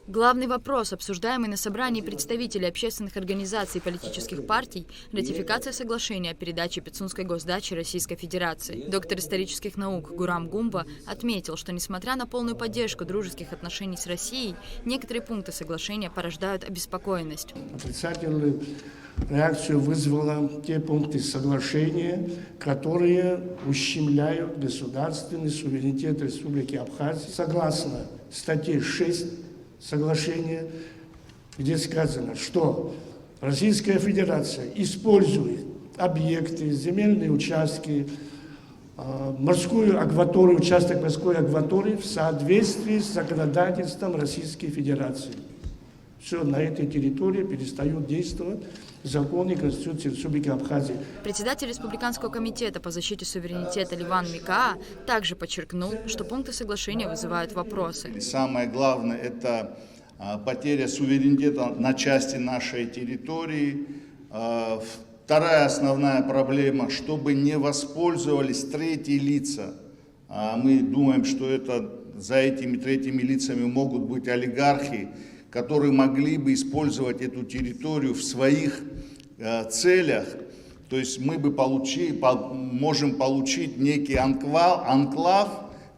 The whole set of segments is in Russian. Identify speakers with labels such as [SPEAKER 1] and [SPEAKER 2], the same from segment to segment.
[SPEAKER 1] Главный вопрос, обсуждаемый на собрании представителей общественных организаций и политических партий – ратификация соглашения о передаче Пицунской госдачи Российской Федерации. Доктор исторических наук Гурам Гумба отметил, что несмотря на полную поддержку дружеских отношений с Россией, некоторые пункты соглашения порождают обеспокоенность.
[SPEAKER 2] Отрицательную реакцию вызвало те пункты соглашения, которые ущемляют государственный суверенитет Республики Абхазия. Согласно статье 6 соглашения, где сказано, что Российская Федерация использует объекты, земельные участки, морскую акваторию, участок морской акватории в соответствии с законодательством Российской Федерации. Все, на этой территории перестают действовать законы и Конституции Республики Абхазия.
[SPEAKER 1] Председатель Республиканского комитета по защите суверенитета Ливан Микаа также подчеркнул, что пункты соглашения вызывают вопросы.
[SPEAKER 3] Самое главное – это потеря суверенитета на части нашей территории. Вторая основная проблема – чтобы не воспользовались третьи лица. Мы думаем, что за этими третьими лицами могут быть олигархи, которые могли бы использовать эту территорию в своих целях. То есть мы бы можем получить некий анклав,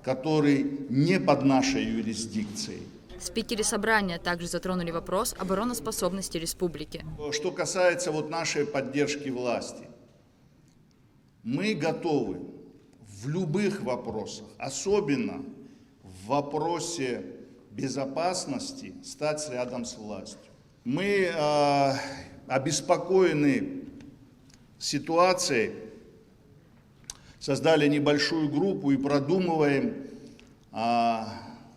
[SPEAKER 3] который не под нашей юрисдикцией.
[SPEAKER 1] Спикеры собрания также затронули вопрос обороноспособности республики.
[SPEAKER 3] Что касается нашей поддержки власти, мы готовы в любых вопросах, особенно в вопросе безопасности, стать рядом с властью. Мы обеспокоены ситуацией, создали небольшую группу и продумываем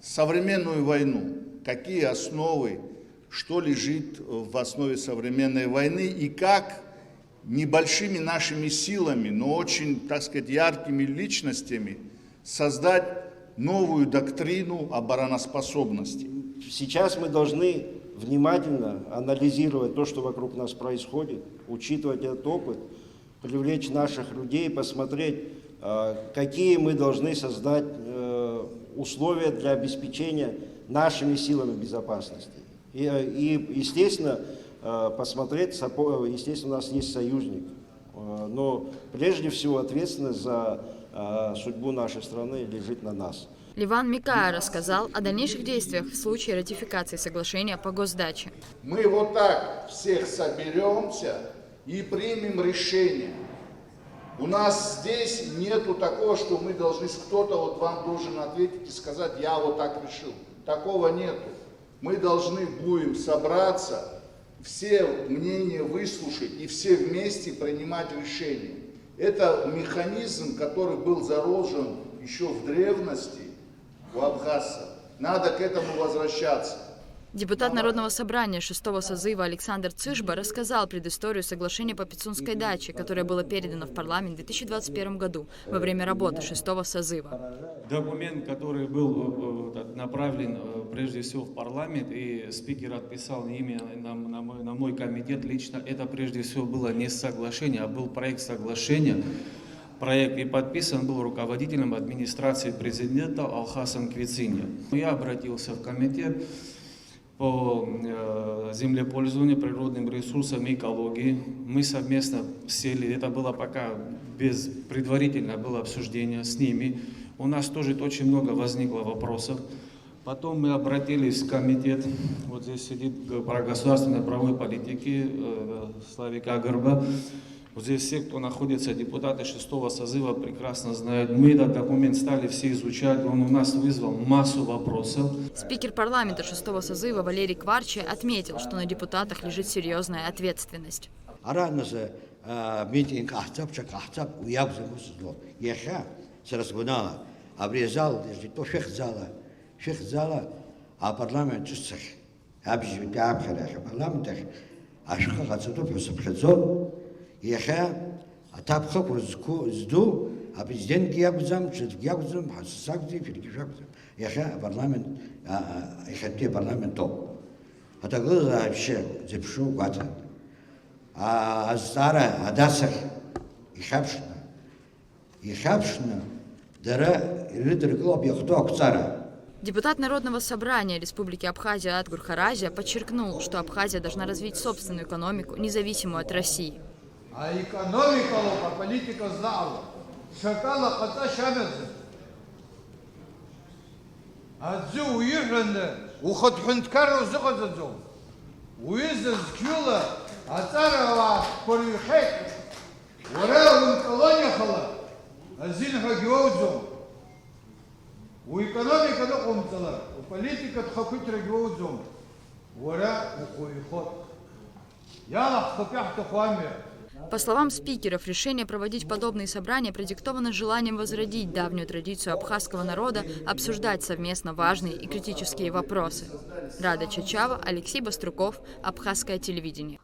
[SPEAKER 3] современную войну, какие основы, что лежит в основе современной войны и как небольшими нашими силами, но очень, так сказать, яркими личностями создать новую доктрину обороноспособности.
[SPEAKER 4] Сейчас мы должны внимательно анализировать то, что вокруг нас происходит, учитывать этот опыт, привлечь наших людей, посмотреть, какие мы должны создать условия для обеспечения нашими силами безопасности. И естественно, посмотреть, естественно, у нас есть союзник, но прежде всего ответственность за судьбу нашей страны лежит на нас.
[SPEAKER 1] Ливан Микаа рассказал о дальнейших действиях в случае ратификации соглашения по госдаче.
[SPEAKER 3] Мы вот так всех соберемся и примем решение. У нас здесь нету такого, что мы должны, кто-то вам должен ответить и сказать, я вот так решил. Такого нету. Мы должны будем собраться, все мнения выслушать и все вместе принимать решение. Это механизм, который был заложен еще в древности у абхазцев. Надо к этому возвращаться.
[SPEAKER 1] Депутат Народного собрания 6-го созыва Александр Цышба рассказал предысторию соглашения по Пицунской даче, которое было передано в парламент в 2021 году во время работы 6-го созыва.
[SPEAKER 5] Документ, который был направлен прежде всего в парламент, и спикер отписал имя на мой комитет лично, это прежде всего было не соглашение, а был проект соглашения. Проект и подписан был руководителем администрации президента Алхасан Квициня. Я обратился в комитет по землепользованию, природным ресурсам и экологии. Мы совместно сели, это было пока предварительное было обсуждение с ними. У нас тоже очень много возникло вопросов. Потом мы обратились в комитет, вот здесь сидит про государственной правовой политики Славик Агарба. Вот здесь все, кто находится, депутаты 6-го созыва, прекрасно знают. Мы этот документ стали все изучать, он у нас вызвал массу вопросов.
[SPEAKER 1] Спикер парламента 6-го созыва Валерий Кварчи отметил, что на депутатах лежит серьезная ответственность.
[SPEAKER 6] Яха атапха курзду а президент гиагузам чедгиагузам хасакди филгишакузам яха парламент ихатте парламент топ атагыз вообще зепшу гата азара адасах ихапшна дара иридр глоб яхто акцара
[SPEAKER 1] Депутат Народного собрания Республики Абхазия Атгур Харазия подчеркнул, что Абхазия должна развить собственную экономику, независимую от России.
[SPEAKER 7] А экономика, политика знала. Шакала кота шамерза. Адзу уирханне, уход хунткару зугадзу. Уизз кюла, атарава порюхек. Ура колония хала. Азинха геодзу. У экономика документала, у политика тхакутра геодзу. Ура ухуихот. Яла хтопяхта хуаме.
[SPEAKER 1] По словам спикеров, решение проводить подобные собрания продиктовано желанием возродить давнюю традицию абхазского народа обсуждать совместно важные и критические вопросы. Рада Чачава, Алексей Баструков, Абхазское телевидение.